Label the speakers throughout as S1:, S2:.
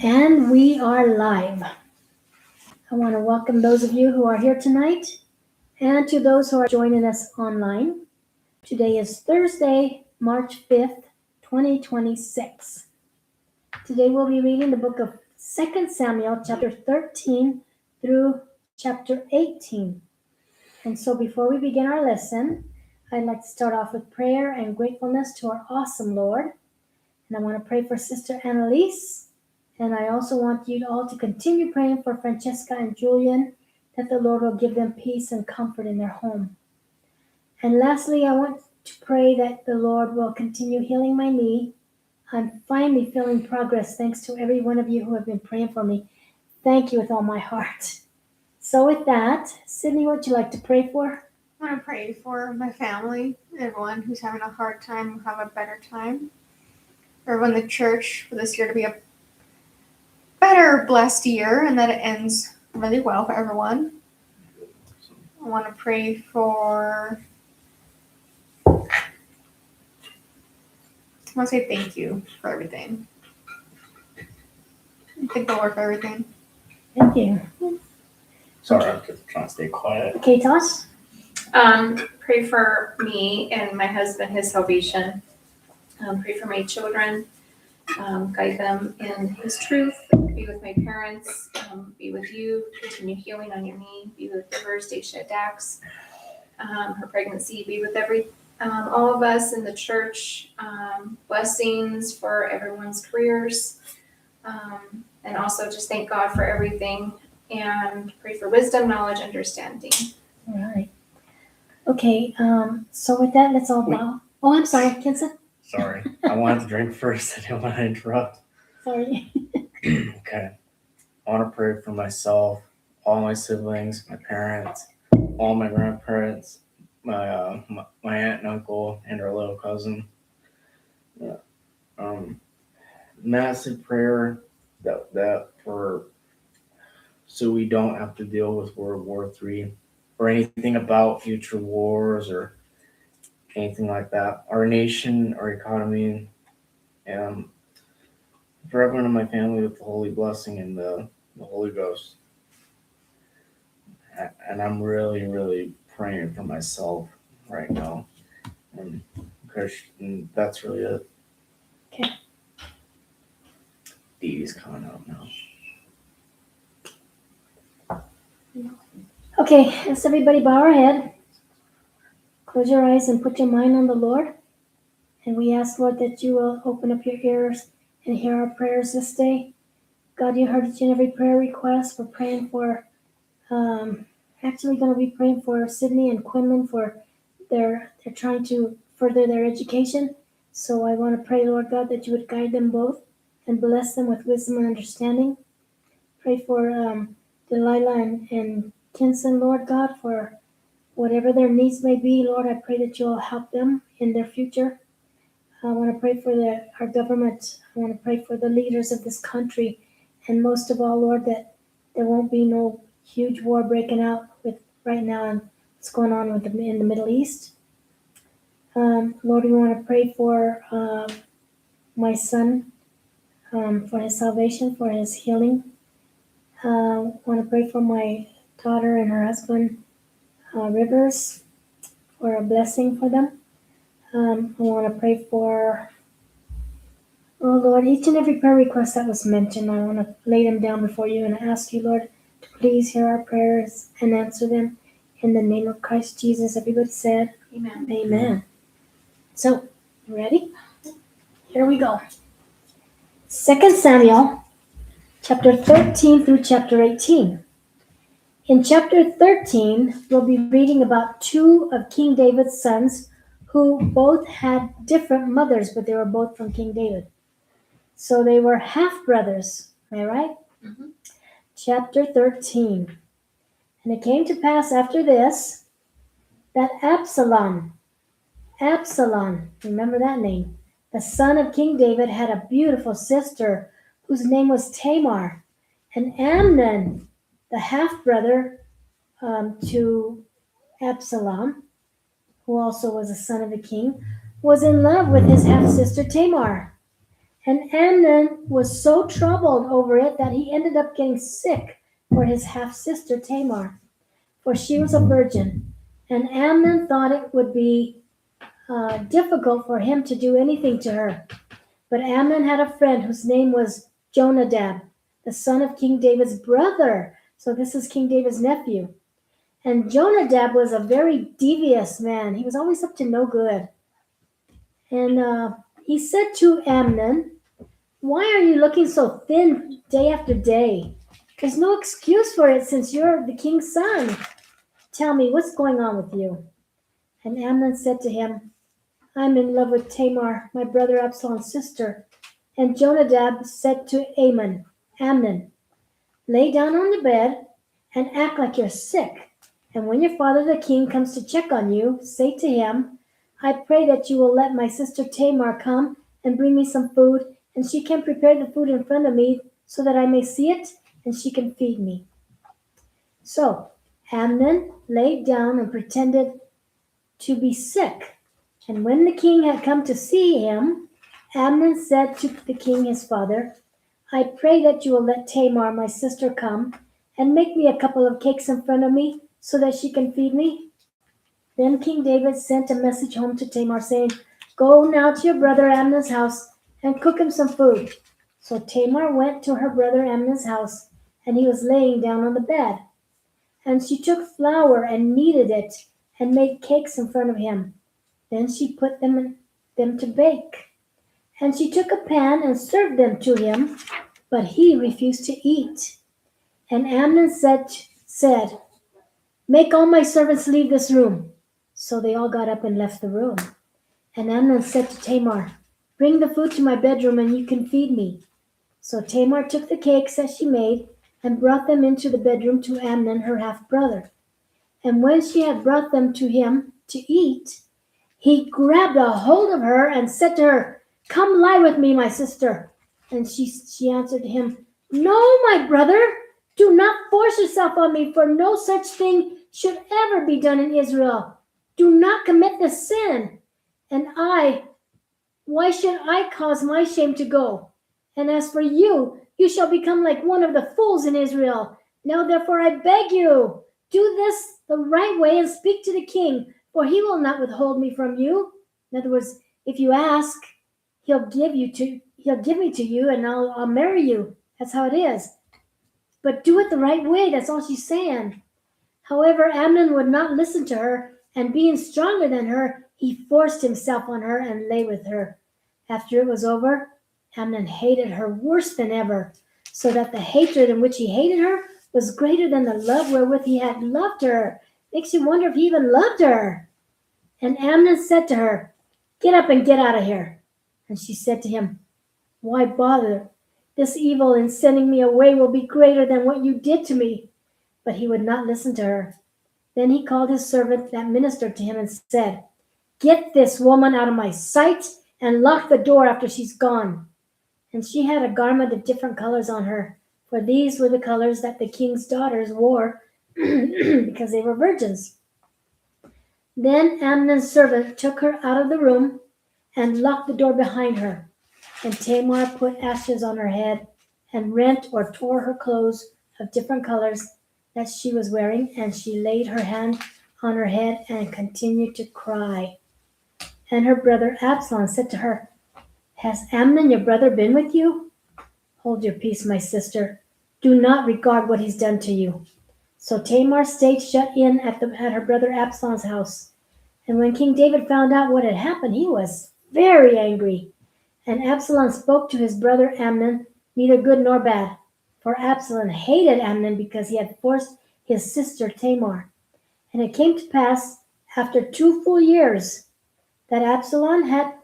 S1: And we are live. I want to welcome those of you who are here tonight and to those who are joining us online. Today is Thursday, March 5th, 2026. Today we'll be reading the book of 2 Samuel, chapter 13 through chapter 18. And so before we begin our lesson, I'd like to start off with prayer and gratefulness to our awesome Lord. And I want to pray for Sister Annalise. And I also want you all to continue praying for Francesca and Julian, that the Lord will give them peace and comfort in their home. And lastly, I want to pray that the Lord will continue healing my knee. I'm finally feeling progress thanks to every one of you who have been praying for me. Thank you with all my heart. So with that, Sydney, what would you like to pray for?
S2: I want to pray for my family, everyone who's having a hard time will have a better time. Everyone in the church for this year to be a better, blessed year, and that it ends really well for everyone. I want to pray for... I want to say thank you for everything. Thank the Lord for everything.
S1: Thank you.
S3: Sorry, I'm just trying to stay quiet.
S1: Okay, Tosh?
S4: Pray for me and my husband, his salvation. Pray for my children, guide them in his truth. Be with my parents, be with you, continue healing on your knee, be with Rivers, Dacia, Dax, her pregnancy, be with all of us in the church, blessings for everyone's careers, and also just thank God for everything, and pray for wisdom, knowledge, understanding.
S1: All right. Okay, so with that, let's all bow. Oh, I'm sorry, Kinsa.
S3: Sorry, I wanted to drink first. I didn't want to interrupt.
S1: Sorry.
S3: Okay. I want to pray for myself, all my siblings, my parents, all my grandparents, my aunt and uncle, and our little cousin. Yeah. Massive prayer that for so we don't have to deal with World War III or anything about future wars or anything like that. Our nation, our economy, and for everyone in my family with the holy blessing and the Holy Ghost. And I'm really, really praying for myself right now. And that's really it.
S1: Okay.
S3: Dee's coming out now.
S1: Okay, let's everybody bow our head. Close your eyes and put your mind on the Lord. And we ask, Lord, that you will open up your ears and hear our prayers this day. God, you heard each and every prayer request. We're praying for, actually going to be praying for Sydney and Quinlan for they're trying to further their education. So I want to pray, Lord God, that you would guide them both and bless them with wisdom and understanding. Pray for Delilah and Kinson, Lord God, for whatever their needs may be. Lord, I pray that you'll help them in their future. I want to pray for our government. I want to pray for the leaders of this country. And most of all, Lord, that there won't be no huge war breaking out with right now and what's going on in the Middle East. Lord, we want to pray for my son, for his salvation, for his healing. I want to pray for my daughter and her husband, Rivers, for a blessing for them. I want to pray for, oh Lord, each and every prayer request that was mentioned. I want to lay them down before you and ask you, Lord, to please hear our prayers and answer them in the name of Christ Jesus. Everybody said,
S4: Amen.
S1: Amen. So, you ready? Here we go. 2 Samuel, chapter 13 through chapter 18. In chapter 13, we'll be reading about two of King David's sons who both had different mothers, but they were both from King David. So they were half-brothers, am I right?
S4: Mm-hmm.
S1: Chapter 13. And it came to pass after this that Absalom, remember that name, the son of King David, had a beautiful sister whose name was Tamar. And Amnon, the half-brother to Absalom, who also was a son of the king, was in love with his half-sister Tamar. And Amnon was so troubled over it that he ended up getting sick for his half sister Tamar, for she was a virgin. And Amnon thought it would be difficult for him to do anything to her. But Amnon had a friend whose name was Jonadab, the son of King David's brother. So this is King David's nephew. And Jonadab was a very devious man. He was always up to no good. And he said to Amnon, "Why are you looking so thin day after day? There's no excuse for it since you're the king's son. Tell me, what's going on with you?" And Amnon said to him, "I'm in love with Tamar, my brother Absalom's sister." And Jonadab said to Amnon, "Lay down on the bed and act like you're sick. And when your father the king comes to check on you, say to him, 'I pray that you will let my sister Tamar come and bring me some food, and she can prepare the food in front of me so that I may see it, and she can feed me.'" So Amnon lay down and pretended to be sick. And when the king had come to see him, Amnon said to the king his father, "I pray that you will let Tamar, my sister, come and make me a couple of cakes in front of me so that she can feed me." Then King David sent a message home to Tamar saying, "Go now to your brother Amnon's house and cook him some food." So Tamar went to her brother Amnon's house, and he was laying down on the bed. And she took flour and kneaded it and made cakes in front of him. Then she put them to bake. And she took a pan and served them to him, but he refused to eat. And Amnon said, "Make all my servants leave this room." So they all got up and left the room. And Amnon said to Tamar, "Bring the food to my bedroom and you can feed me." So Tamar took the cakes that she made and brought them into the bedroom to Amnon, her half-brother. And when she had brought them to him to eat, he grabbed a hold of her and said to her, "Come lie with me, my sister." And she answered him, "No, my brother, do not force yourself on me, for no such thing should ever be done in Israel. Do not commit this sin. And why should I cause my shame to go? And as for you, you shall become like one of the fools in Israel. Now therefore I beg you, do this the right way and speak to the king, for he will not withhold me from you." In other words, if you ask, he'll give me to you, and I'll marry you. That's how it is. But do it the right way. That's all she's saying. However, Amnon would not listen to her, and being stronger than her, he forced himself on her and lay with her. After it was over, Amnon hated her worse than ever, so that the hatred in which he hated her was greater than the love wherewith he had loved her. Makes you wonder if he even loved her. And Amnon said to her, "Get up and get out of here." And she said to him, "Why bother? This evil in sending me away will be greater than what you did to me." But he would not listen to her. Then he called his servant that ministered to him and said, "Get this woman out of my sight and lock the door after she's gone." And she had a garment of different colors on her, for these were the colors that the king's daughters wore because they were virgins. Then Amnon's servant took her out of the room and locked the door behind her. And Tamar put ashes on her head and rent or tore her clothes of different colors that she was wearing, and she laid her hand on her head and continued to cry. And her brother Absalom said to her, "Has Amnon your brother been with you?" "Hold your peace, my sister. Do not regard what he's done to you." So Tamar stayed shut in at her brother Absalom's house. And when King David found out what had happened, he was very angry. And Absalom spoke to his brother Amnon, neither good nor bad. For Absalom hated Amnon because he had forced his sister Tamar. And it came to pass, after 2 full years, that Absalom had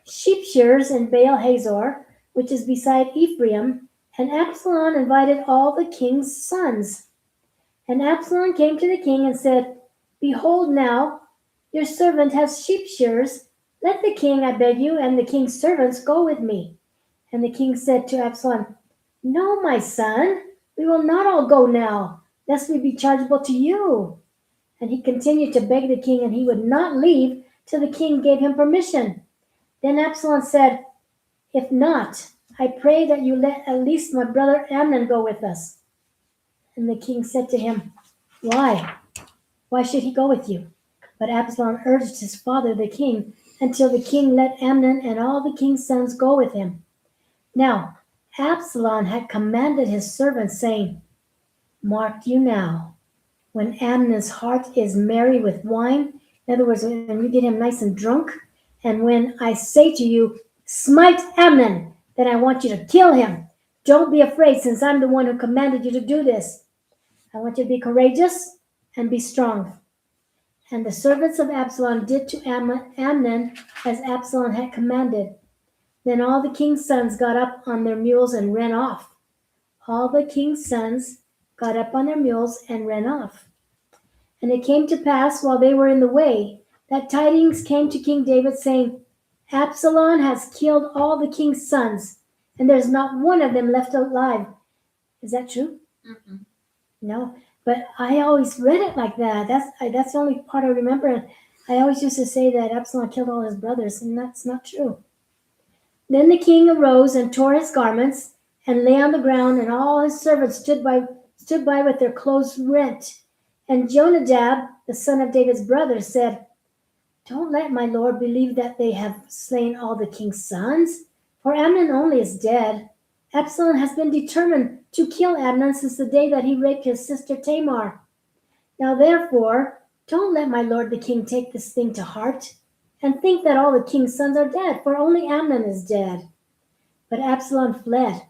S1: sheep shearers in Baal Hazor, which is beside Ephraim, and Absalom invited all the king's sons. And Absalom came to the king and said, "Behold now, your servant has sheep shearers. Let the king, I beg you, and the king's servants go with me." And the king said to Absalom, "No, my son, we will not all go now, lest we be chargeable to you." And he continued to beg the king, and he would not leave till the king gave him permission. Then Absalom said, "If not, I pray that you let at least my brother Amnon go with us. And the king said to him, Why? Why should he go with you? But Absalom urged his father, the king, until the king let Amnon and all the king's sons go with him. Now, Absalom had commanded his servants, saying, Mark you now, when Amnon's heart is merry with wine, in other words, when you get him nice and drunk, and when I say to you, Smite Amnon, then I want you to kill him. Don't be afraid, since I'm the one who commanded you to do this. I want you to be courageous and be strong. And the servants of Absalom did to Amnon as Absalom had commanded. Then all the king's sons got up on their mules and ran off. All the king's sons got up on their mules and ran off. And it came to pass while they were in the way that tidings came to King David, saying, Absalom has killed all the king's sons, and there's not one of them left alive. Is that true?
S4: Mm-hmm.
S1: No, but I always read it like that. That's the only part I remember. I always used to say that Absalom killed all his brothers, and that's not true. Then the king arose and tore his garments and lay on the ground, and all his servants stood by with their clothes rent. And Jonadab, the son of David's brother, said, Don't let my lord believe that they have slain all the king's sons, for Amnon only is dead. Absalom has been determined to kill Amnon since the day that he raped his sister Tamar. Now therefore, don't let my lord the king take this thing to heart, and think that all the king's sons are dead, for only Amnon is dead. But Absalom fled,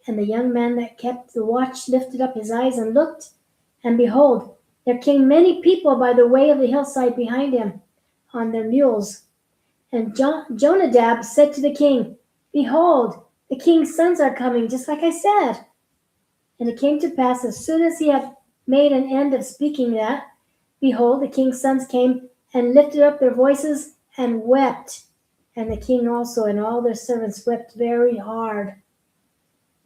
S1: and the young man that kept the watch lifted up his eyes and looked, and behold, there came many people by the way of the hillside behind him, on their mules. And Jonadab said to the king, Behold, the king's sons are coming, just like I said. And it came to pass, as soon as he had made an end of speaking that, behold, the king's sons came and lifted up their voices and wept. And the king also and all their servants wept very hard.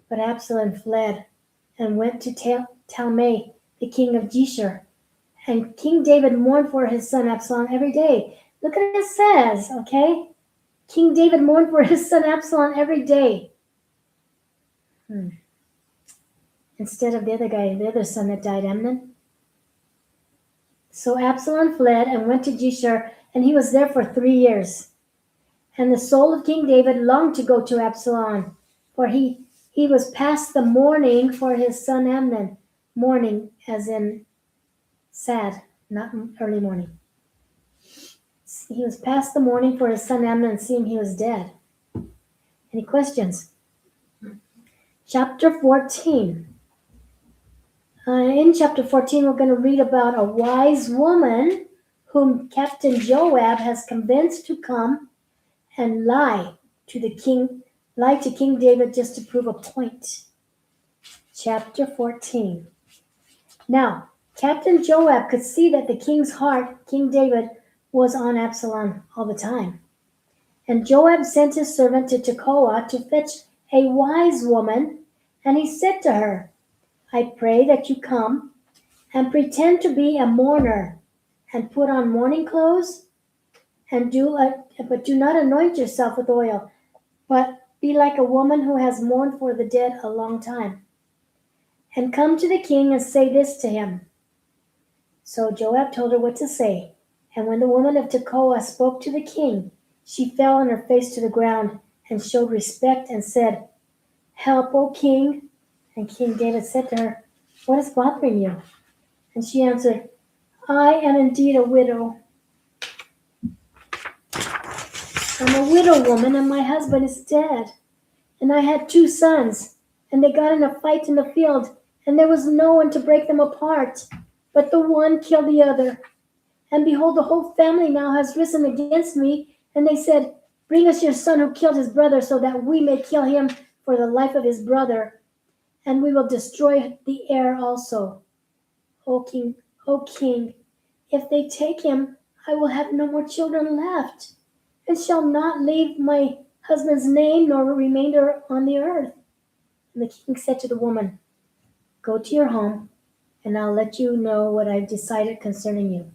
S1: But Absalom fled and went to Talmai, the king of Geshur. And King David mourned for his son Absalom every day. Look at what it says, okay? King David mourned for his son Absalom every day. Instead of the other guy, the other son that died, Amnon. So Absalom fled and went to Geshur, and he was there for 3 years. And the soul of King David longed to go to Absalom, for he was past the mourning for his son Amnon. Mourning as in sad, not early morning. He was past the mourning for his son Amnon, seeing he was dead. Any questions? Chapter 14. In chapter 14, we're going to read about a wise woman whom Captain Joab has convinced to come and lie to King David just to prove a point. Chapter 14. Now, Captain Joab could see that the king's heart, King David, was on Absalom all the time. And Joab sent his servant to Tekoa to fetch a wise woman, and he said to her, I pray that you come and pretend to be a mourner and put on mourning clothes, but do not anoint yourself with oil, but be like a woman who has mourned for the dead a long time. And come to the king and say this to him. So Joab told her what to say. And when the woman of Tekoa spoke to the king, she fell on her face to the ground and showed respect and said, Help, O king. And King David said to her, What is bothering you? And she answered, I am indeed a widow. I'm a widow woman, and my husband is dead. And I had 2 sons, and they got in a fight in the field, and there was no one to break them apart, but the one killed the other. And behold, the whole family now has risen against me, and they said, Bring us your son who killed his brother, so that we may kill him for the life of his brother, and we will destroy the heir also. O king, if they take him, I will have no more children left, and shall not leave my husband's name nor remainder on the earth. And the king said to the woman, Go to your home, and I'll let you know what I've decided concerning you.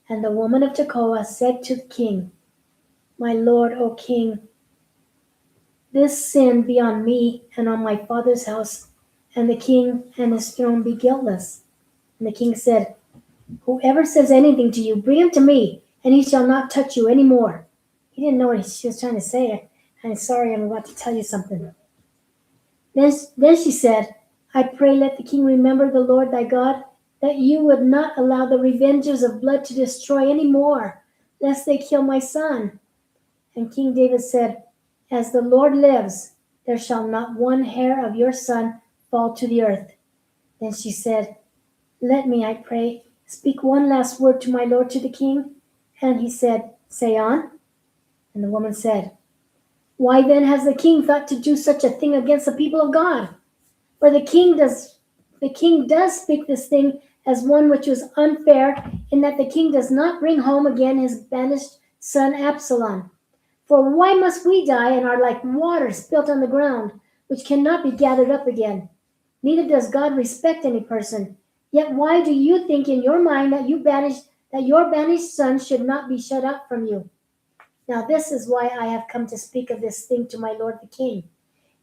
S1: And the woman of Tekoa said to the king, My lord, O king, this sin be on me and on my father's house, and the king and his throne be guiltless. And the king said, whoever says anything to you, bring him to me, and he shall not touch you any more. He didn't know what she was trying to say. I'm sorry, I'm about to tell you something. Then she said, I pray let the king remember the Lord thy God, that you would not allow the revengers of blood to destroy any more, lest they kill my son. And King David said, as the Lord lives, there shall not one hair of your son fall to the earth. Then she said, let me, I pray, speak one last word to my lord to the king. And he said, say on. And the woman said, why then has the king thought to do such a thing against the people of God? For the king does speak this thing as one which was unfair, in that the king does not bring home again his banished son Absalom. For why must we die and are like water spilt on the ground, which cannot be gathered up again? Neither does God respect any person. Yet why do you think in your mind that your banished son should not be shut out from you? Now this is why I have come to speak of this thing to my lord the king.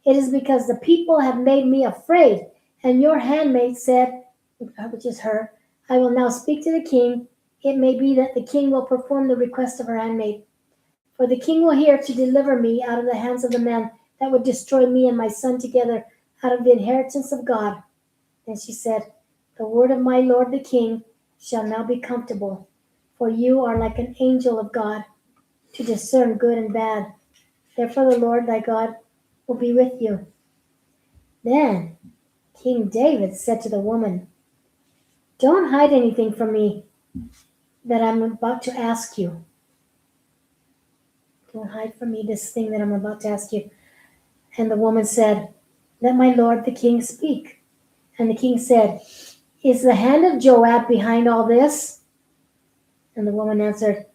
S1: It is because the people have made me afraid, and your handmaid said, which is her, I will now speak to the king. It may be that the king will perform the request of her handmaid. For the king will hear to deliver me out of the hands of the man that would destroy me and my son together out of the inheritance of God. And she said, the word of my lord the king shall now be comfortable, for you are like an angel of God to discern good and bad. Therefore the Lord thy God will be with you. Then King David said to the woman, don't hide anything from me that I'm about to ask you. Don't hide from me this thing that I'm about to ask you. And the woman said, let my lord the king speak. And the king said, is the hand of Joab behind all this? And the woman answered,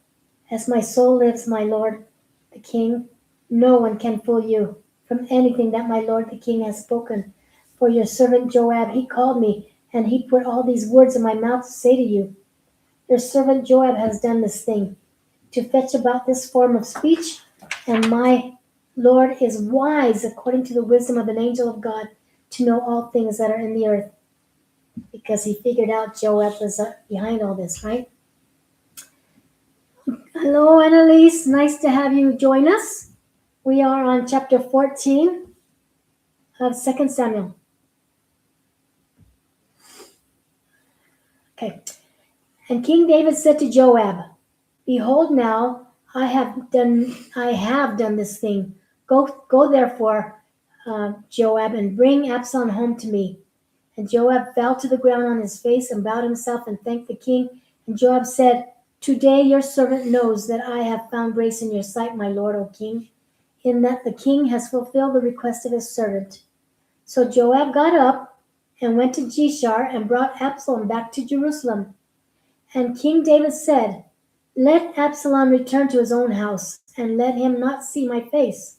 S1: as my soul lives, my lord the king, no one can fool you from anything that my lord the king has spoken. For your servant Joab, he called me, and he put all these words in my mouth to say to you. Your servant Joab has done this thing, to fetch about this form of speech, and my Lord is wise according to the wisdom of an angel of God to know all things that are in the earth. Because he figured out Joab was behind all this, right? Hello, Annalise. Nice to have you join us. We are on chapter 14 of 2 Samuel. Okay. And King David said to Joab, behold now, I have done this thing. Go therefore, Joab, and bring Absalom home to me. And Joab fell to the ground on his face and bowed himself and thanked the king. And Joab said, today your servant knows that I have found grace in your sight, my lord, O king, in that the king has fulfilled the request of his servant. So Joab got up and went to Jeshar and brought Absalom back to Jerusalem. And King David said, let Absalom return to his own house, and let him not see my face.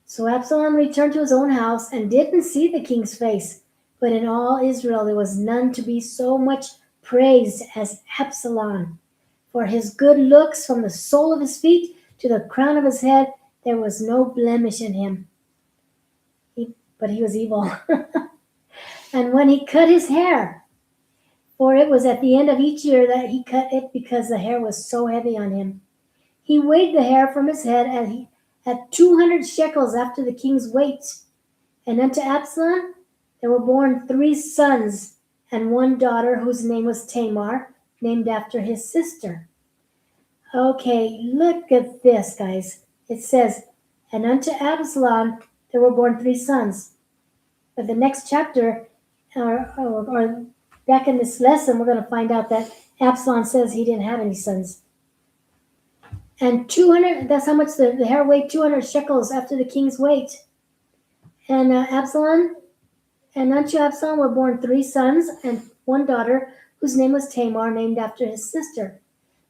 S1: So Absalom returned to his own house and didn't see the king's face. But in all Israel there was none to be so much praised as Absalom. For his good looks from the sole of his feet to the crown of his head, there was no blemish in him. But he was evil. And when he cut his hair, for it was at the end of each year that he cut it because the hair was so heavy on him, he weighed the hair from his head at 200 shekels after the king's weight. And unto Absalom there were born 3 sons and 1 daughter whose name was Tamar, named after his sister. Okay, look at this, guys. It says, and unto Absalom there were born 3 sons. But the next chapter, or back in this lesson, we're going to find out that Absalom says he didn't have any sons. And 200, that's how much the hair weighed, 200 shekels after the king's weight. And Absalom, and unto Absalom were born 3 sons and 1 daughter, whose name was Tamar, named after his sister.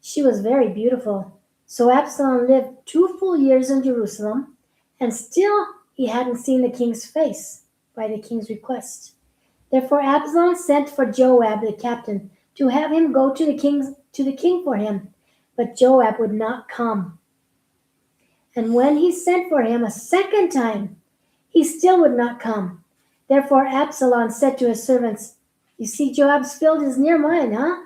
S1: She was very beautiful. So Absalom lived 2 full years in Jerusalem, and still he hadn't seen the king's face by the king's request. Therefore Absalom sent for Joab the captain to have him go to the king for him. But Joab would not come. And when he sent for him a second time, he still would not come. Therefore Absalom said to his servants, "You see, Joab's field is near mine, huh?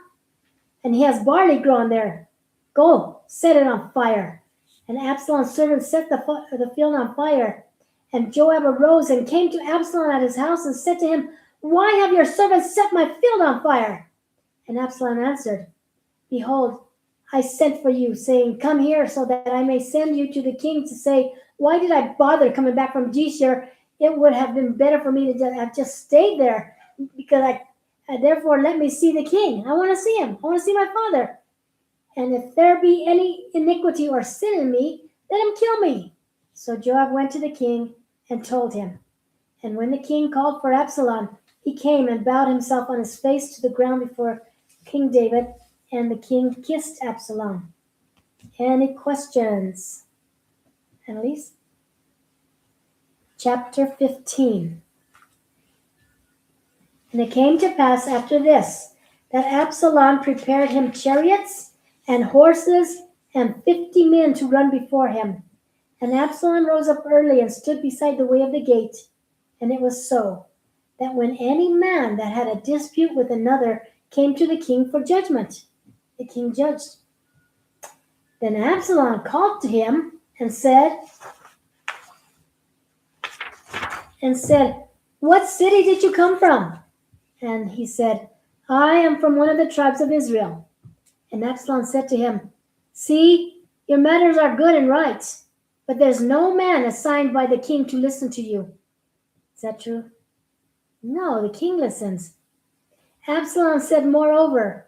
S1: And he has barley grown there. Go, set it on fire." And Absalom's servants set the field on fire. And Joab arose and came to Absalom at his house and said to him, "Why have your servants set my field on fire?" And Absalom answered, "Behold, I sent for you, saying, 'Come here, so that I may send you to the king to say, why did I bother coming back from Geshur? It would have been better for me to have just stayed there, because therefore let me see the king. I want to see him. I want to see my father. And if there be any iniquity or sin in me, let him kill me.'" So Joab went to the king and told him. And when the king called for Absalom, he came and bowed himself on his face to the ground before King David, and the king kissed Absalom. Any questions? Annalise? Chapter 15. And it came to pass after this, that Absalom prepared him chariots and horses and 50 men to run before him. And Absalom rose up early and stood beside the way of the gate. And it was so, that when any man that had a dispute with another came to the king for judgment, the king judged. Then Absalom called to him and said, "What city did you come from?" And he said, "I am from one of the tribes of Israel." And Absalom said to him, "See, your matters are good and right, but there's no man assigned by the king to listen to you." Is that true? No, the king listens. Absalom said moreover,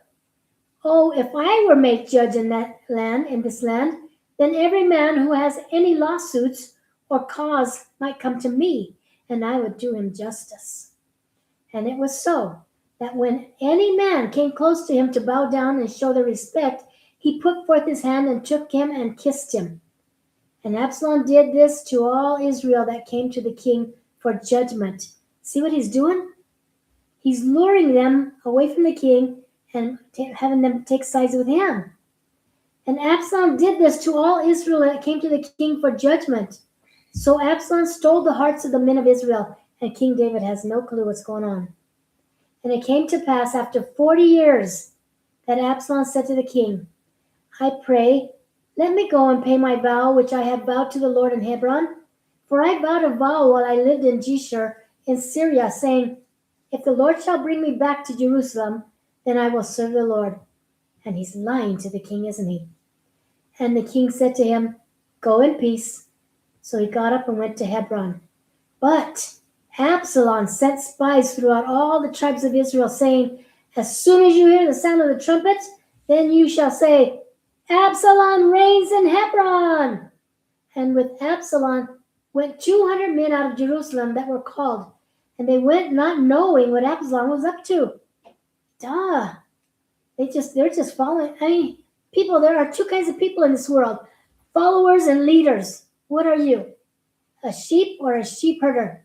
S1: "Oh, if I were made judge in this land, then every man who has any lawsuits or cause might come to me, and I would do him justice." And it was so, that when any man came close to him to bow down and show the respect, he put forth his hand and took him and kissed him. And Absalom did this to all Israel that came to the king for judgment. See what he's doing? He's luring them away from the king and having them take sides with him. And Absalom did this to all Israel that came to the king for judgment. So Absalom stole the hearts of the men of Israel, and King David has no clue what's going on. And it came to pass after 40 years that Absalom said to the king, "I pray, let me go and pay my vow which I have vowed to the Lord in Hebron. For I vowed a vow while I lived in Geshur in Syria, saying, if the Lord shall bring me back to Jerusalem, then I will serve the Lord." And he's lying to the king, isn't he? And the king said to him, "Go in peace." So he got up and went to Hebron. But Absalom sent spies throughout all the tribes of Israel, saying, "As soon as you hear the sound of the trumpet, then you shall say, 'Absalom reigns in Hebron.'" And with Absalom went 200 men out of Jerusalem that were called, and they went not knowing what Absalom was up to. They're just following. People, there are two kinds of people in this world, followers and leaders. What are you? A sheep or a sheep herder?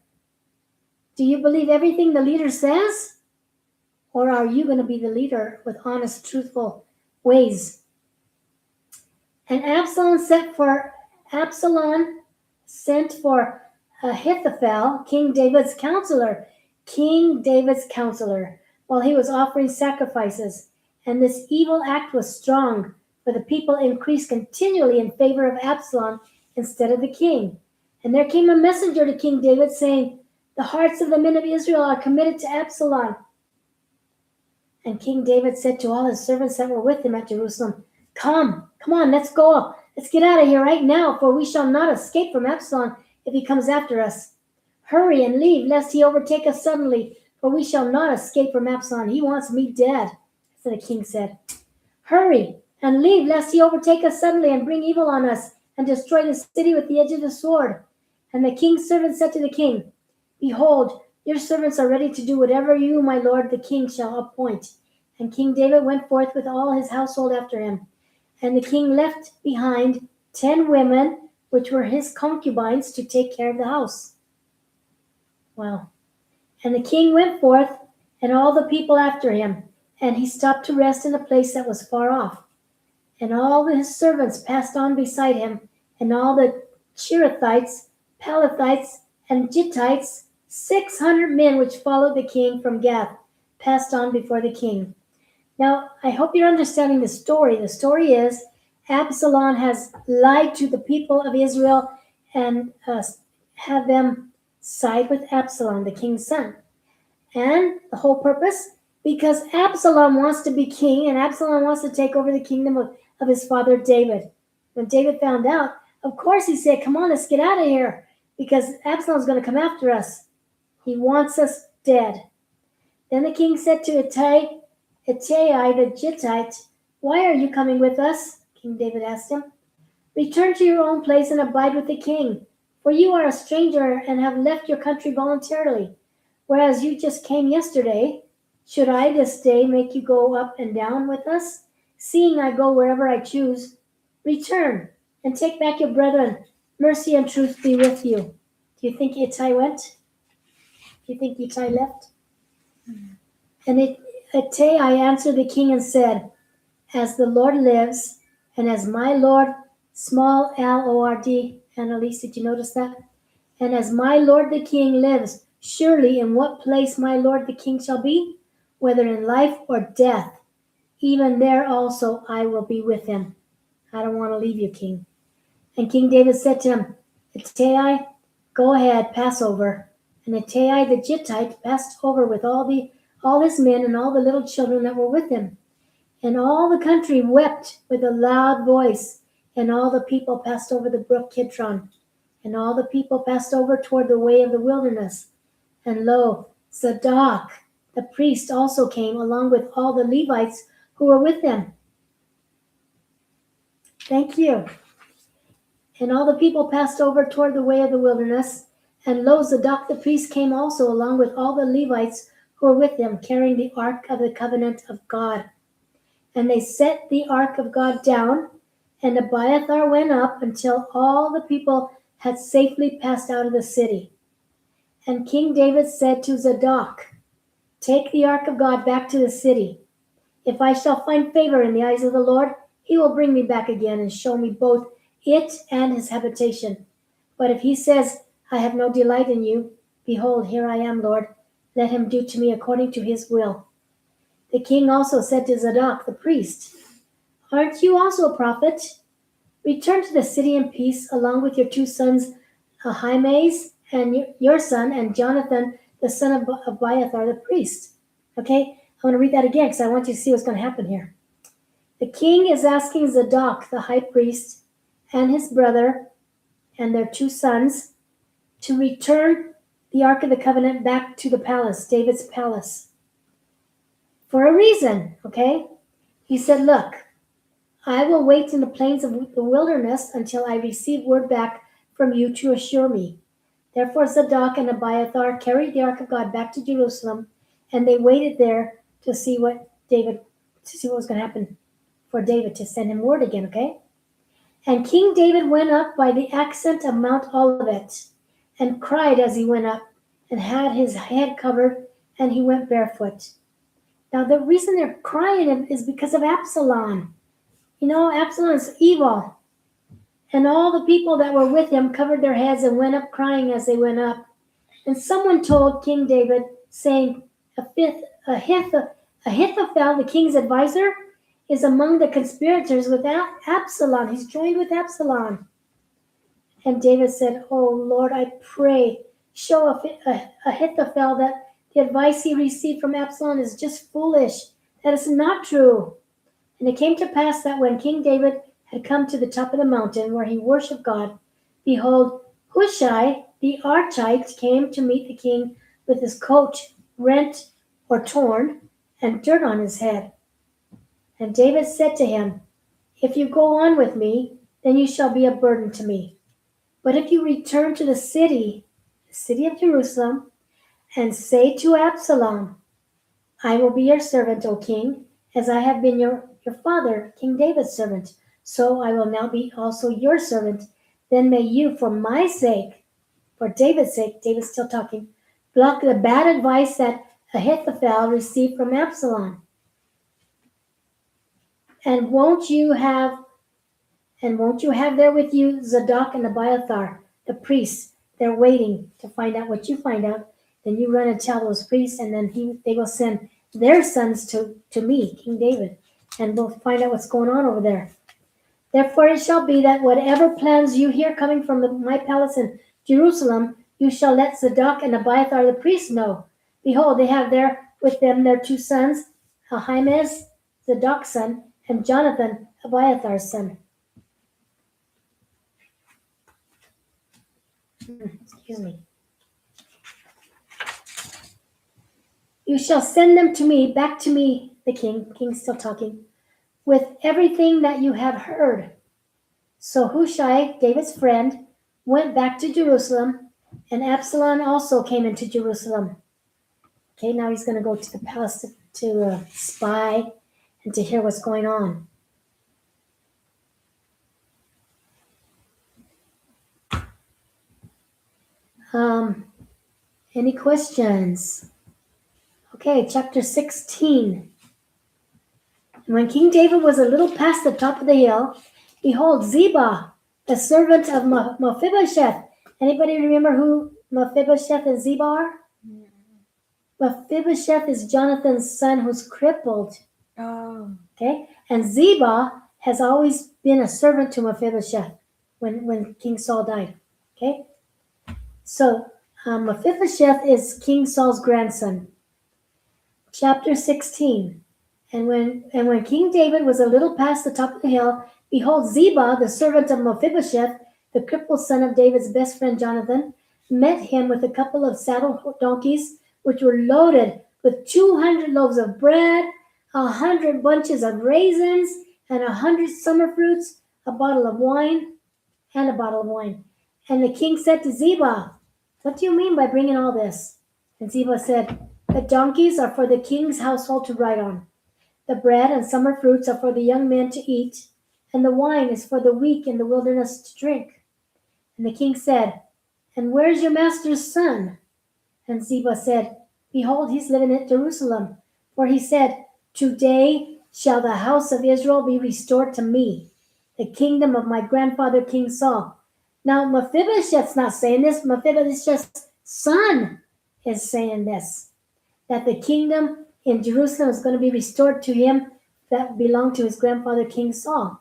S1: Do you believe everything the leader says? Or are you going to be the leader with honest, truthful ways? And Absalom sent for Ahithophel, King David's counselor, while he was offering sacrifices. And this evil act was strong, for the people increased continually in favor of Absalom instead of the king. And there came a messenger to King David, saying, "The hearts of the men of Israel are committed to Absalom." And King David said to all his servants that were with him at Jerusalem, Come on, let's go. Let's get out of here right now, for we shall not escape from Absalom if he comes after us. Hurry and leave, lest he overtake us suddenly, for we shall not escape from Absalom. He wants me dead." So the king said, "Hurry and leave, lest he overtake us suddenly and bring evil on us and destroy the city with the edge of the sword." And the king's servant said to the king, "Behold, your servants are ready to do whatever you, my lord, the king, shall appoint." And King David went forth with all his household after him. And the king left behind 10 women, which were his concubines, to take care of the house. Wow. And the king went forth, and all the people after him, and he stopped to rest in a place that was far off. And all his servants passed on beside him, and all the Cherethites, Pelethites, and Gittites, 600 men which followed the king from Gath, passed on before the king. Now, I hope you're understanding the story. The story is Absalom has lied to the people of Israel and had them side with Absalom, the king's son. And the whole purpose? Because Absalom wants to be king and Absalom wants to take over the kingdom of his father David. When David found out, of course he said, come on, let's get out of here because Absalom's going to come after us. He wants us dead. Then the king said to Ittai the Gittite, why are you coming with us? King David asked him. Return to your own place and abide with the king, for you are a stranger and have left your country voluntarily, whereas you just came yesterday. Should I this day make you go up and down with us, seeing I go wherever I choose? Return and take back your brethren. Mercy and truth be with you. Do you think Ittai went? Do you think Ittai left? And Ittai answered the king and said, as the Lord lives, and as my Lord, small Lord, Annalise, did you notice that? And as my Lord the king lives, surely in what place my Lord the king shall be, whether in life or death, even there also I will be with him. I don't want to leave you, king. And King David said to him, Ittai, go ahead, pass over. And Ittai the Gittite passed over with all his men and all the little children that were with him. And all the country wept with a loud voice, and all the people passed over the brook Kidron. And all the people passed over toward the way of the wilderness. And lo, Zadok, the priest, also came, along with all the Levites who were with them. Thank you. And all the people passed over toward the way of the wilderness. And lo, Zadok the priest came also, along with all the Levites who were with him, carrying the ark of the covenant of God. And they set the ark of God down, and Abiathar went up until all the people had safely passed out of the city. And King David said to Zadok, take the ark of God back to the city. If I shall find favor in the eyes of the Lord, he will bring me back again and show me both it and his habitation. But if he says, I have no delight in you, behold, here I am, Lord. Let him do to me according to his will. The king also said to Zadok the priest, aren't you also a prophet? Return to the city in peace, along with your two sons, Ahimaaz and your son, and Jonathan, the son of Abiathar the priest. Okay, I want to read that again because I want you to see what's going to happen here. The king is asking Zadok, the high priest, and his brother, and their two sons, to return the Ark of the Covenant back to the palace, David's palace. For a reason, okay? He said, look, I will wait in the plains of the wilderness until I receive word back from you to assure me. Therefore Zadok and Abiathar carried the ark of God back to Jerusalem, and they waited there to see what was going to happen for David, to send him word again, okay? And King David went up by the ascent of Mount Olivet, and cried as he went up, and had his head covered, and he went barefoot. Now, the reason they're crying is because of Absalom. You know, Absalom is evil. And all the people that were with him covered their heads and went up crying as they went up. And someone told King David, saying, Ahithophel, the king's advisor, is among the conspirators with Absalom. He's joined with Absalom. And David said, oh, Lord, I pray, show Ahithophel that the advice he received from Absalom is just foolish, that it's not true. And it came to pass that when King David had come to the top of the mountain where he worshipped God, behold, Hushai the Archite came to meet the king with his coat rent or torn and dirt on his head. And David said to him, if you go on with me, then you shall be a burden to me. But if you return to the city of Jerusalem, and say to Absalom, I will be your servant, O king, as I have been your father, King David's servant. So I will now be also your servant. Then may you, for my sake, for David's sake, David's still talking, block the bad advice that Ahithophel received from Absalom. And won't you have And won't you have there with you Zadok and Abiathar, the priests? They're waiting to find out what you find out. Then you run and tell those priests, and then they will send their sons to me, King David, and we'll find out what's going on over there. Therefore it shall be that whatever plans you hear coming from my palace in Jerusalem, you shall let Zadok and Abiathar the priests know. Behold, they have there with them their two sons, Ahimaaz, Zadok's son, and Jonathan, Abiathar's son. Excuse me. You shall send them to me, back to me, the king's still talking, with everything that you have heard. So Hushai, David's friend, went back to Jerusalem, and Absalom also came into Jerusalem. Okay, now he's going to go to the palace to spy and to hear what's going on. Any questions? Okay, chapter 16. When King David was a little past the top of the hill, behold, Ziba, the servant of Mephibosheth. Anybody remember who Mephibosheth and Ziba are? Mephibosheth is Jonathan's son who's crippled.
S5: Oh.
S1: Okay, and Ziba has always been a servant to Mephibosheth when King Saul died. Okay, so Mephibosheth is King Saul's grandson. Chapter 16. And when King David was a little past the top of the hill, behold, Ziba, the servant of Mephibosheth, the crippled son of David's best friend Jonathan, met him with a couple of saddle donkeys, which were loaded with 200 loaves of bread, 100 bunches of raisins, and 100 summer fruits, a bottle of wine. And the king said to Ziba, "What do you mean by bringing all this?" And Ziba said, "The donkeys are for the king's household to ride on. The bread and summer fruits are for the young men to eat, and the wine is for the weak in the wilderness to drink." And the king said, "And where's your master's son?" And Ziba said, "Behold, he's living at Jerusalem. For he said, 'Today shall the house of Israel be restored to me, the kingdom of my grandfather King Saul.'" Now Mephibosheth's not saying this. Mephibosheth's son is saying this, that the kingdom in Jerusalem is going to be restored to him that belonged to his grandfather King Saul.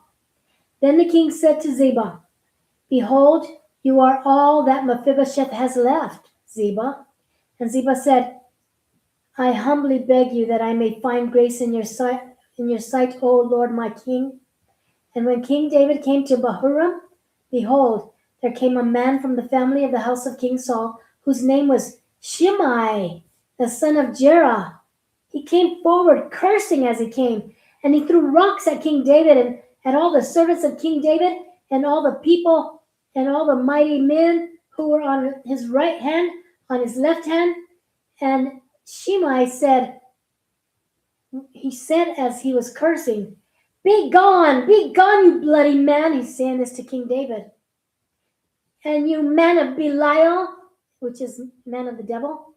S1: Then the king said to Ziba, "Behold, you are all that Mephibosheth has left, Ziba." And Ziba said, "I humbly beg you that I may find grace in your sight, O Lord my king." And when King David came to Bahurim, behold, there came a man from the family of the house of King Saul, whose name was Shimei, the son of Jerah. He came forward cursing as he came, and he threw rocks at King David and at all the servants of King David and all the people and all the mighty men who were on his right hand, on his left hand. And Shimei said as he was cursing, be gone, you bloody man." He's saying this to King David. "And you man of Belial," which is man of the devil,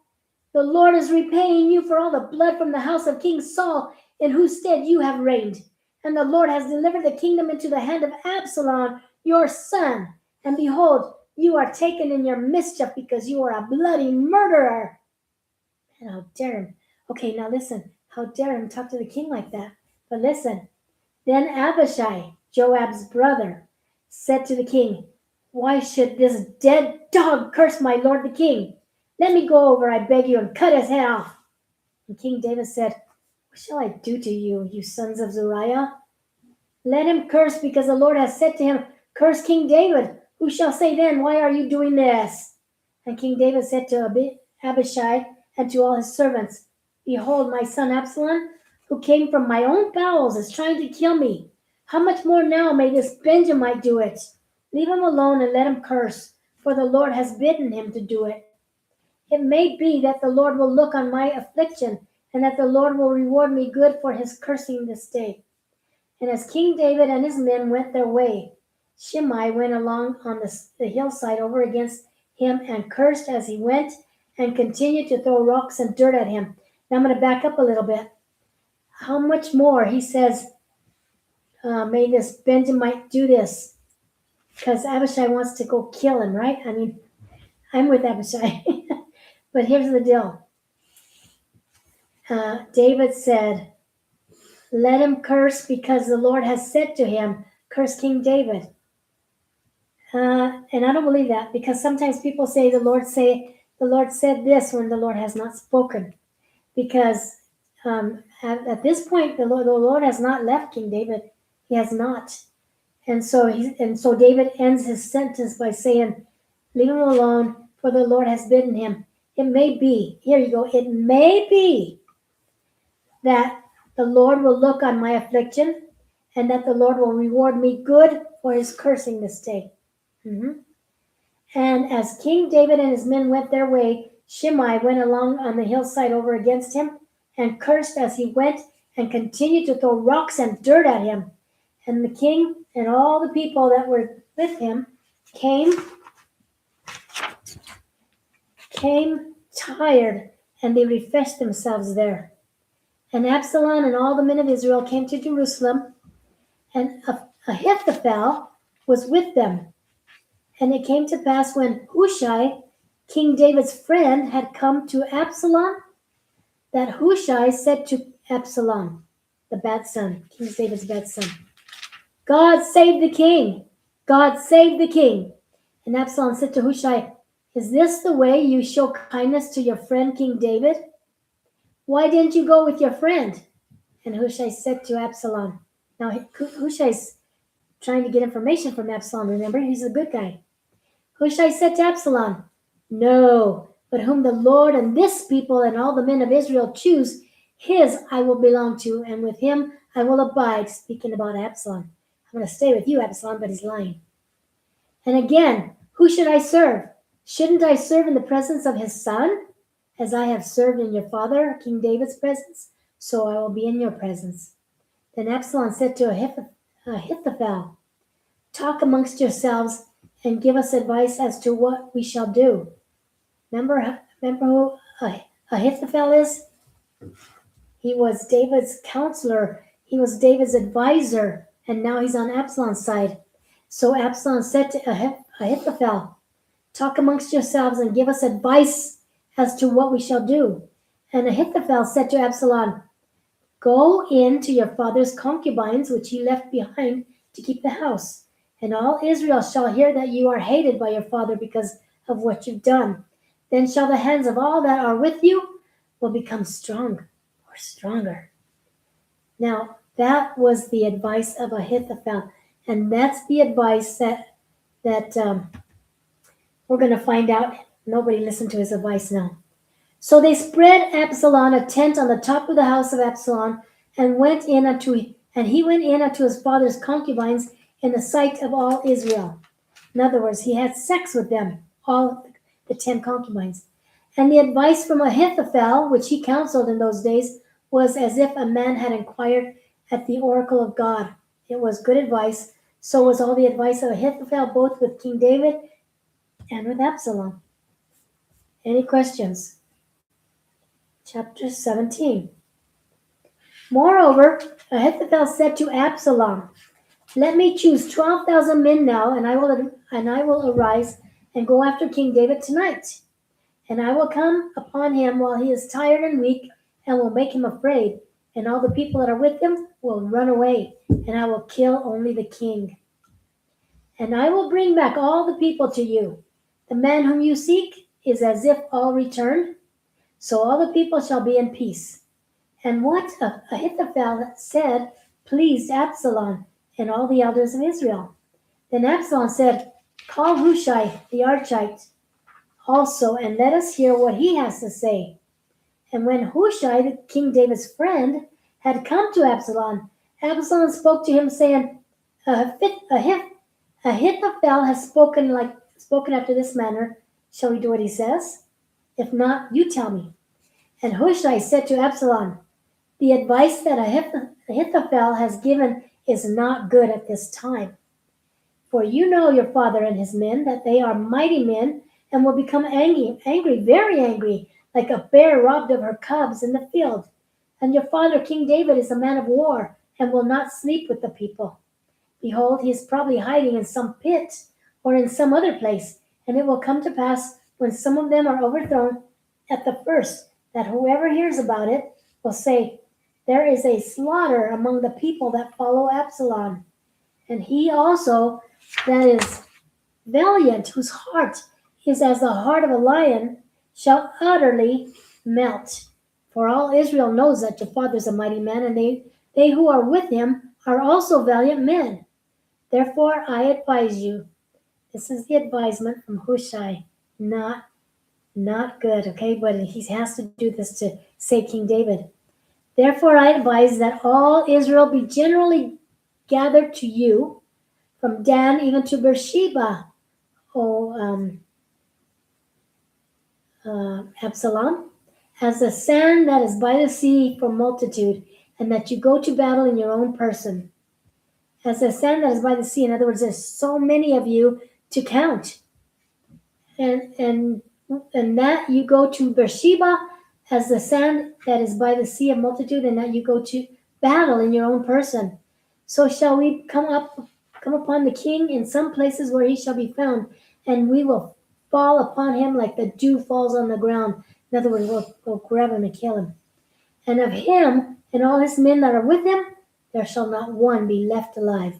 S1: "the Lord is repaying you for all the blood from the house of King Saul, in whose stead you have reigned. And the Lord has delivered the kingdom into the hand of Absalom, your son. And behold, you are taken in your mischief because you are a bloody murderer." And how dare him. Okay, now listen. How dare him talk to the king like that? But listen. Then Abishai, Joab's brother, said to the king, "Why should this dead dog curse my lord the king? Let me go over, I beg you, and cut his head off." And King David said, "What shall I do to you, you sons of Zeruiah? Let him curse, because the Lord has said to him, 'Curse King David.' Who shall say then, 'Why are you doing this?'" And King David said to Abishai and to all his servants, "Behold, my son Absalom, who came from my own bowels, is trying to kill me. How much more now may this Benjamite do it? Leave him alone and let him curse, for the Lord has bidden him to do it. It may be that the Lord will look on my affliction, and that the Lord will reward me good for his cursing this day." And as King David and his men went their way, Shimei went along on the hillside over against him and cursed as he went, and continued to throw rocks and dirt at him. Now I'm going to back up a little bit. How much more, he says, Maybe this Benjamin do this because Abishai wants to go kill him, right? I mean, I'm with Abishai. But here's the deal. David said, let him curse because the Lord has said to him, curse King David. And I don't believe that because sometimes people say the Lord said this when the Lord has not spoken. Because at this point, the Lord has not left King David. He has not. And so David ends his sentence by saying, leave him alone, for the Lord has bidden him. It may be, here you go, it may be that the Lord will look on my affliction and that the Lord will reward me good for his cursing this day. Mm-hmm. And as King David and his men went their way, Shimei went along on the hillside over against him and cursed as he went and continued to throw rocks and dirt at him. And the king and all the people that were with him came tired, and they refreshed themselves there. And Absalom and all the men of Israel came to Jerusalem, and Ahithophel was with them. And it came to pass when Hushai, King David's friend, had come to Absalom, that Hushai said to Absalom, the bad son, King David's bad son, God save the king! God save the king! And Absalom said to Hushai, is this the way you show kindness to your friend King David? Why didn't you go with your friend? And Hushai said to Absalom, now Hushai's trying to get information from Absalom, remember? He's a good guy. Hushai said to Absalom, no, but whom the Lord and this people and all the men of Israel choose, his I will belong to, and with him I will abide, speaking about Absalom. I'm going to stay with you, Absalom, but he's lying. And again, who should I serve? Shouldn't I serve in the presence of his son, as I have served in your father, King David's presence? So I will be in your presence. Then Absalom said to Ahithophel, talk amongst yourselves and give us advice as to what we shall do. Remember who Ahithophel is? He was David's counselor. He was David's advisor, and now he's on Absalom's side. So Absalom said to Ahithophel, talk amongst yourselves and give us advice as to what we shall do. And Ahithophel said to Absalom, go in to your father's concubines, which he left behind to keep the house. And all Israel shall hear that you are hated by your father because of what you've done. Then shall the hands of all that are with you will become strong or stronger. Now, that was the advice of Ahithophel. And that's the advice that we're going to find out. Nobody listened to his advice now. So they spread Absalom a tent on the top of the house of Absalom, and he went in unto his father's concubines in the sight of all Israel. In other words, he had sex with them, all the 10 concubines. And the advice from Ahithophel, which he counseled in those days, was as if a man had inquired at the oracle of God. It was good advice. So was all the advice of Ahithophel, both with King David and with Absalom. Any questions? Chapter 17. Moreover, Ahithophel said to Absalom, let me choose 12,000 men now, and I will arise and go after King David tonight. And I will come upon him while he is tired and weak, and will make him afraid. And all the people that are with him will run away, and I will kill only the king. And I will bring back all the people to you. The man whom you seek is as if all returned, so all the people shall be in peace. And what Ahithophel said pleased Absalom and all the elders of Israel. Then Absalom said, call Hushai the Archite also, and let us hear what he has to say. And when Hushai, King David's friend, had come to Absalom, Absalom spoke to him, saying, Ahithophel has spoken after this manner. Shall we do what he says? If not, you tell me. And Hushai said to Absalom, the advice that Ahithophel has given is not good at this time. For you know your father and his men, that they are mighty men, and will become angry, very angry, like a bear robbed of her cubs in the field. And your father, King David, is a man of war, and will not sleep with the people. Behold, he is probably hiding in some pit or in some other place, and it will come to pass when some of them are overthrown at the first, that whoever hears about it will say, there is a slaughter among the people that follow Absalom. And he also that is valiant, whose heart is as the heart of a lion, shall utterly melt. For all Israel knows that your father is a mighty man, and they who are with him are also valiant men. Therefore I advise you. This is the advisement from Hushai. Not good, okay? But he has to do this to save King David. Therefore I advise that all Israel be generally gathered to you, from Dan even to Beersheba, O Absalom, as the sand that is by the sea for multitude, and that you go to battle in your own person. As the sand that is by the sea, in other words, there's so many of you to count. And that you go to Beersheba as the sand that is by the sea of multitude, and that you go to battle in your own person. So shall we come upon the king in some places where he shall be found, and we will fall upon him like the dew falls on the ground. In other words, we'll grab him and kill him. And of him and all his men that are with him, there shall not one be left alive.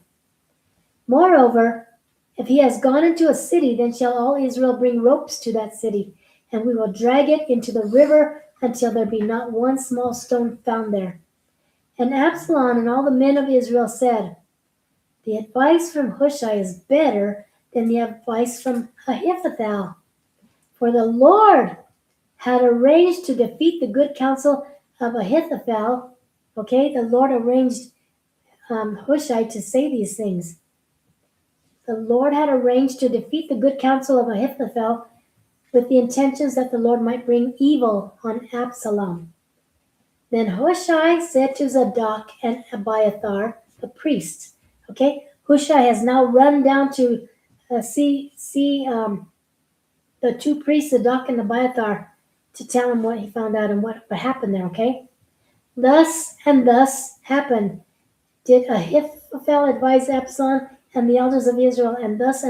S1: Moreover, if he has gone into a city, then shall all Israel bring ropes to that city, and we will drag it into the river until there be not one small stone found there. And Absalom and all the men of Israel said, the advice from Hushai is better than the advice from Ahithophel. For the Lord had arranged to defeat the good counsel of Ahithophel. Okay, the Lord arranged Hushai to say these things. The Lord had arranged to defeat the good counsel of Ahithophel with the intentions that the Lord might bring evil on Absalom. Then Hushai said to Zadok and Abiathar, the priests. Okay, Hushai has now run down to see the two priests, Zadok and Abiathar, to tell him what he found out and what happened there. Okay, thus and thus happened. Did Ahithophel advise Absalom and the elders of Israel, and thus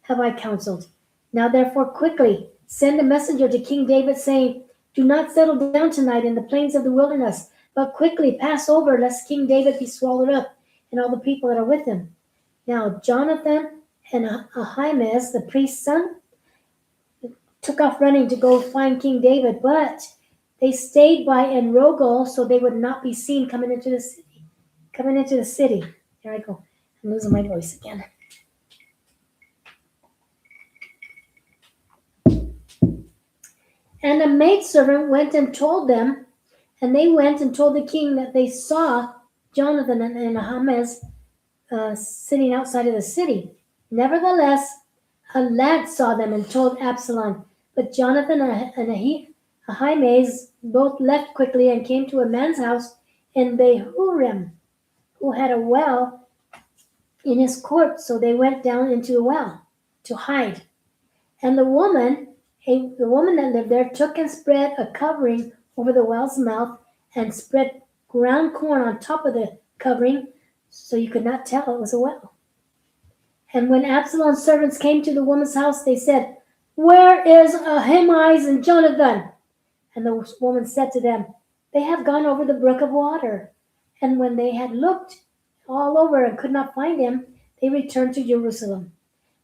S1: have I counseled. Now therefore quickly send a messenger to King David, saying, do not settle down tonight in the plains of the wilderness, but quickly pass over, lest King David be swallowed up, and all the people that are with him. Now Jonathan and Ahimaaz, the priest's son, took off running to go find King David, but they stayed by En-Rogel so they would not be seen coming into the city. There I go. I'm losing my voice again. And a maidservant went and told them, and they went and told the king that they saw Jonathan and Ahimaaz sitting outside of the city. Nevertheless, a lad saw them and told Absalom. But Jonathan and Ahimaaz both left quickly and came to a man's house in Bahurim, who had a well in his court, so they went down into the well to hide. And the woman that lived there took and spread a covering over the well's mouth and spread ground corn on top of the covering, so you could not tell it was a well. And when Absalom's servants came to the woman's house, they said, where is Ahimaaz and Jonathan? And the woman said to them, they have gone over the brook of water. And when they had looked all over and could not find him, they returned to Jerusalem.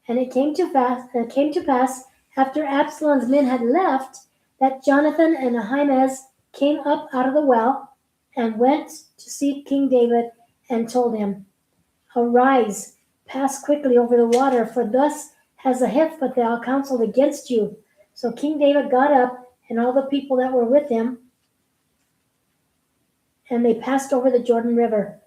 S1: And it came to pass, after Absalom's men had left, that Jonathan and Ahimaaz came up out of the well and went to see King David and told him, arise, pass quickly over the water, for thus has Ahithophel counseled against you. So King David got up, and all the people that were with him, and they passed over the Jordan River.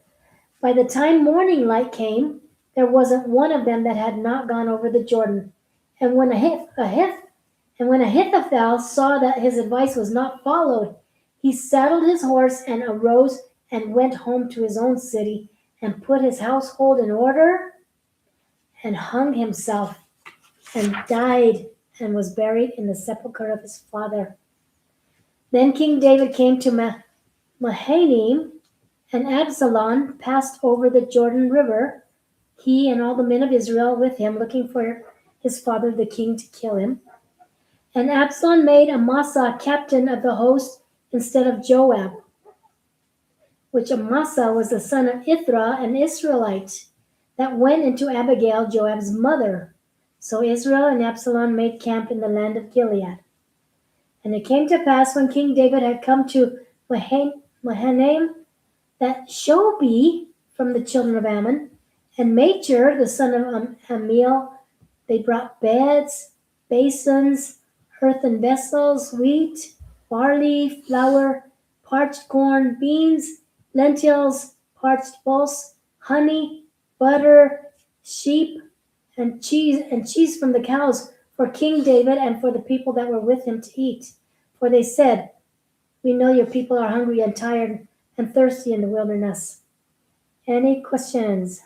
S1: By the time morning light came, there wasn't one of them that had not gone over the Jordan. And when Ahithophel saw that his advice was not followed, he saddled his horse and arose and went home to his own city and put his household in order and hung himself and died and was buried in the sepulchre of his father. Then King David came to Mahanaim And Absalom passed over the Jordan River, he and all the men of Israel with him, looking for his father the king to kill him. And Absalom made Amasa captain of the host instead of Joab, which Amasa was the son of Ithra, an Israelite, that went into Abigail, Joab's mother. So Israel and Absalom made camp in the land of Gilead. And it came to pass when King David had come to Mahanaim, that Shobi from the children of Ammon, and Machir, the son of Amiel, they brought beds, basins, earthen vessels, wheat, barley, flour, parched corn, beans, lentils, parched pulse, honey, butter, sheep, and cheese from the cows for King David and for the people that were with him to eat. For they said, "We know your people are hungry and tired and thirsty in the wilderness." Any questions?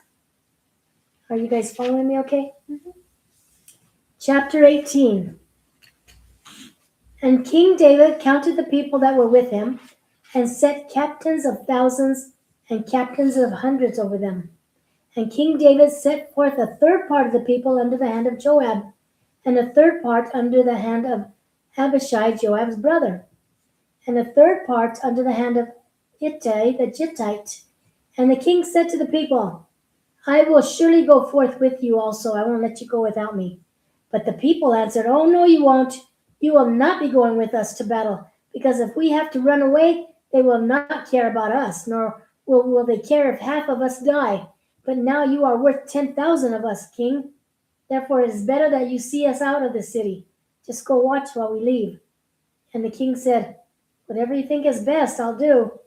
S1: Are you guys following me okay? Chapter 18. And King David counted the people that were with him and set captains of thousands and captains of hundreds over them. And King David set forth a third part of the people under the hand of Joab, and a third part under the hand of Abishai, Joab's brother, and a third part under the hand of Ittai the Gittite. And the king said to the people, "I will surely go forth with you also. I won't let you go without me." But the people answered, "Oh, no, you won't. You will not be going with us to battle, because if we have to run away, they will not care about us, nor will they care if half of us die. But now you are worth 10,000 of us, king. Therefore it is better that you see us out of the city. Just go watch while we leave." And the king said, "Whatever you think is best, I'll do."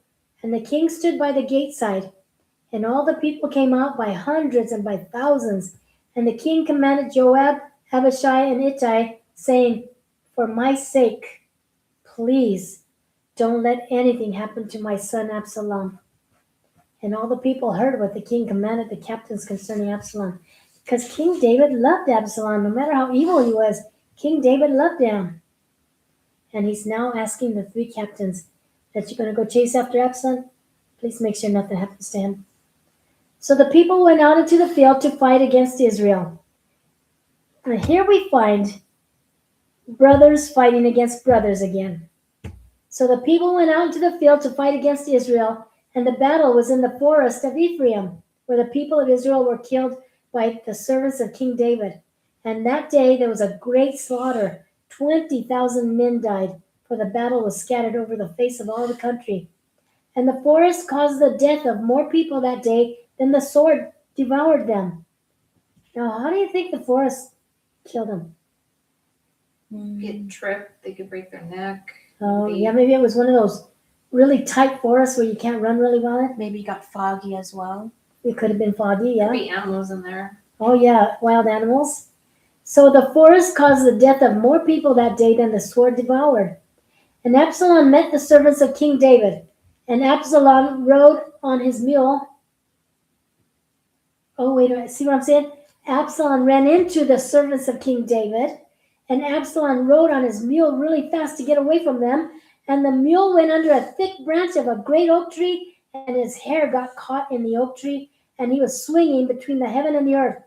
S1: And the king stood by the gate side, and all the people came out by hundreds and by thousands. And the king commanded Joab, Abishai, and Ittai, saying, "For my sake, please don't let anything happen to my son Absalom." And all the people heard what the king commanded the captains concerning Absalom. Because King David loved Absalom, no matter how evil he was, King David loved him. And he's now asking the three captains that you're going to go chase after Absalom. Please make sure nothing happens to him. So the people went out into the field to fight against Israel. And here we find brothers fighting against brothers again. So the people went out into the field to fight against Israel, and the battle was in the forest of Ephraim, where the people of Israel were killed by the servants of King David. And that day there was a great slaughter. 20,000 men died, for the battle was scattered over the face of all the country. And the forest caused the death of more people that day than the sword devoured them. Now, how do you think the forest killed them?
S4: Get tripped, they could break their neck.
S1: Oh, yeah, maybe it was one of those really tight forests where you can't run really well in.
S5: Maybe got foggy as well.
S1: It could have been foggy, yeah.
S4: Could be animals in there.
S1: Oh, yeah, wild animals. So the forest caused the death of more people that day than the sword devoured. And Absalom met the servants of King David. And Absalom rode on his mule. Oh, wait a minute. See what I'm saying? Absalom ran into the servants of King David. And Absalom rode on his mule really fast to get away from them. And the mule went under a thick branch of a great oak tree. And his hair got caught in the oak tree. And he was swinging between the heaven and the earth.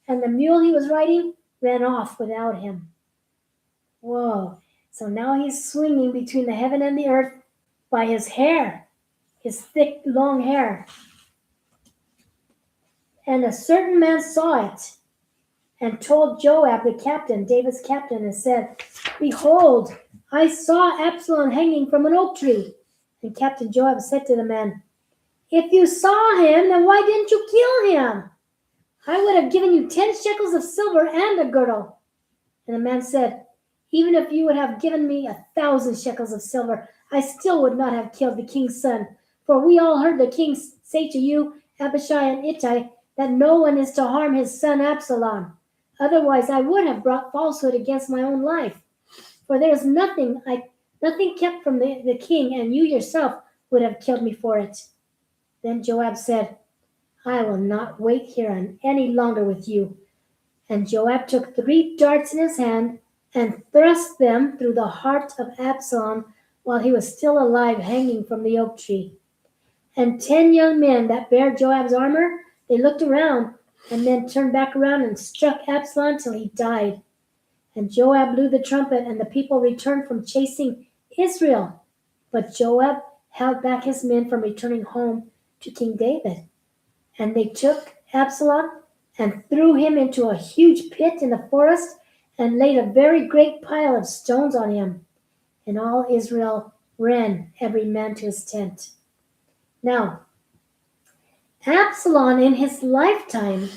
S1: And the mule he was riding ran off without him. Whoa. So now he's swinging between the heaven and the earth by his hair, his thick, long hair. And a certain man saw it and told Joab, the captain, David's captain, and said, "Behold, I saw Absalom hanging from an oak tree." And Captain Joab said to the man, "If you saw him, then why didn't you kill him? I would have given you 10 shekels of silver and a girdle." And the man said, "Even if you would have given me 1,000 shekels of silver, I still would not have killed the king's son. For we all heard the king say to you, Abishai and Ittai, that no one is to harm his son Absalom. Otherwise I would have brought falsehood against my own life. For there is nothing kept from the king, and you yourself would have killed me for it." Then Joab said, "I will not wait here any longer with you." And Joab took 3 darts in his hand and thrust them through the heart of Absalom while he was still alive, hanging from the oak tree. And 10 young men that bare Joab's armor, they looked around and then turned back around and struck Absalom till he died. And Joab blew the trumpet, and the people returned from chasing Israel. But Joab held back his men from returning home to King David. And they took Absalom and threw him into a huge pit in the forest and laid a very great pile of stones on him. And all Israel ran, every man to his tent. Now, Absalom in his lifetime,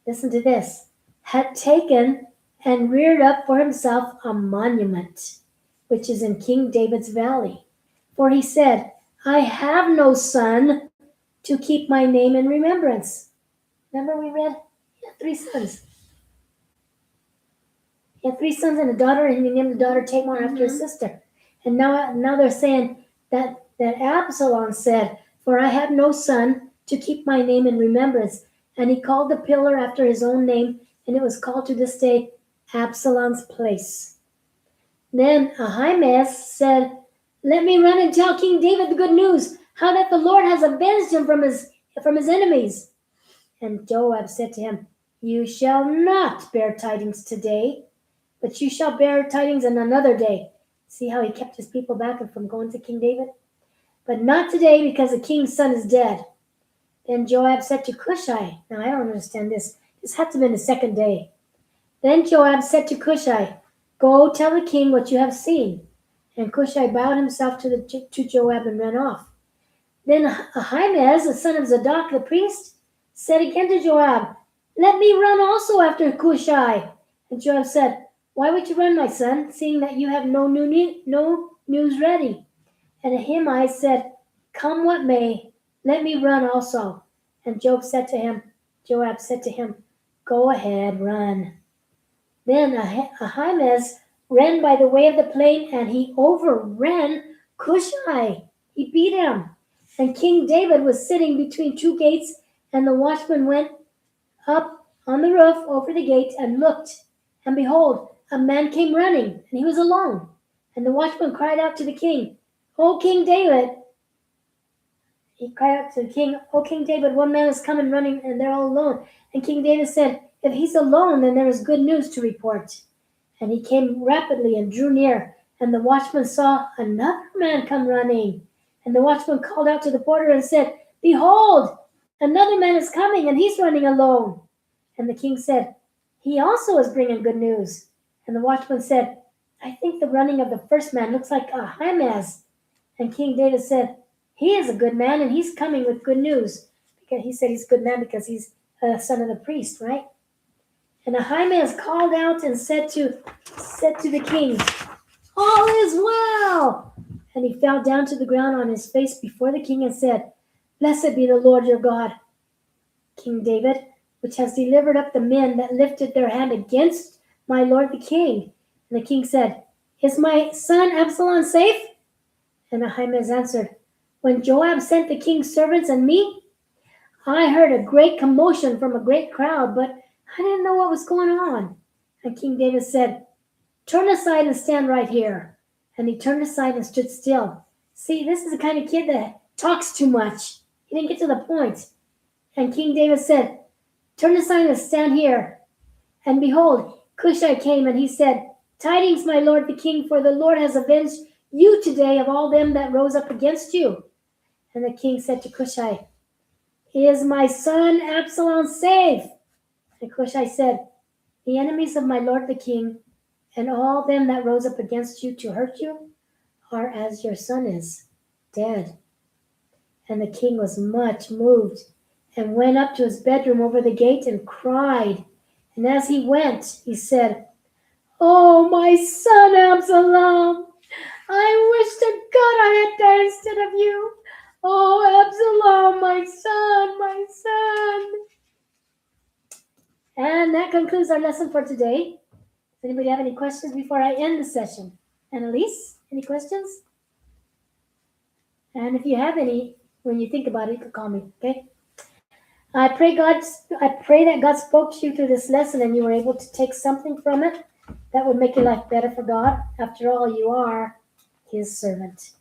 S1: listen to this, had taken and reared up for himself a monument, which is in King David's valley. For he said, I have no son to keep my name in remembrance. Remember we read? He had 3 sons. He had 3 sons and a daughter, and he named the daughter Tamar after his sister. And now they're saying that Absalom said, for I have no son to keep my name in remembrance. And he called the pillar after his own name, and it was called to this day Absalom's place. Then Ahimaaz said, let me run and tell King David the good news, how that the Lord has avenged him from his enemies. And Joab said to him, you shall not bear tidings today, but you shall bear tidings on another day. See how he kept his people back from going to King David? But not today, because the king's son is dead. Then Joab said to Cushai, now I don't understand this. This had to have been the second day. Then Joab said to Cushai, go tell the king what you have seen. And Cushai bowed himself to Joab and ran off. Then Ahimaaz, the son of Zadok the priest, said again to Joab, let me run also after Cushai. And Joab said, why would you run, my son, seeing that you have no news ready? And Ahimaaz said, come what may, let me run also. And Joab said to him, go ahead, run. Then Ahimaaz ran by the way of the plain, and he overran Cushai. He beat him. And King David was sitting between 2 gates, and the watchman went up on the roof over the gate and looked. And behold, a man came running, and he was alone. And the watchman cried out to the king, O King David. He cried out to the king, O King David, one man is coming running, and they're all alone. And King David said, if he's alone, then there is good news to report. And he came rapidly and drew near, and the watchman saw another man come running. And the watchman called out to the porter and said, behold, another man is coming, and he's running alone. And the king said, he also is bringing good news. And the watchman said, I think the running of the first man looks like Ahimaaz. And King David said, he is a good man, and he's coming with good news. Because he said he's a good man because he's a son of the priest, right? And Ahimaaz called out and said to the king, all is well. And he fell down to the ground on his face before the king and said, blessed be the Lord your God, King David, which has delivered up the men that lifted their hand against my lord the king. And the king said, is my son Absalom safe? And Ahimaaz answered, when Joab sent the king's servants and me, I heard a great commotion from a great crowd, but I didn't know what was going on. And King David said, turn aside and stand right here. And he turned aside and stood still. See, this is the kind of kid that talks too much. He didn't get to the point. And King David said, turn aside and stand here. And behold, Cushai came, and he said, tidings, my lord the king, for the Lord has avenged you today of all them that rose up against you. And the king said to Cushai, is my son Absalom safe? And Cushai said, the enemies of my lord the king, and all them that rose up against you to hurt you, are as your son is, dead. And the king was much moved, and went up to his bedroom over the gate and cried. And as he went, he said, oh, my son Absalom, I wish to God I had died instead of you. Oh, Absalom, my son. And that concludes our lesson for today. Does anybody have any questions before I end the session? Annalise, any questions? And if you have any, when you think about it, you can call me, okay? I pray that God spoke to you through this lesson and you were able to take something from it that would make your life better for God. After all, you are his servant.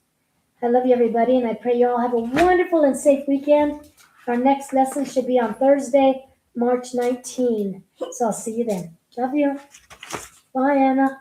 S1: I love you, everybody, and I pray you all have a wonderful and safe weekend. Our next lesson should be on Thursday, March 19. So I'll see you then. Love you. Bye, Anna.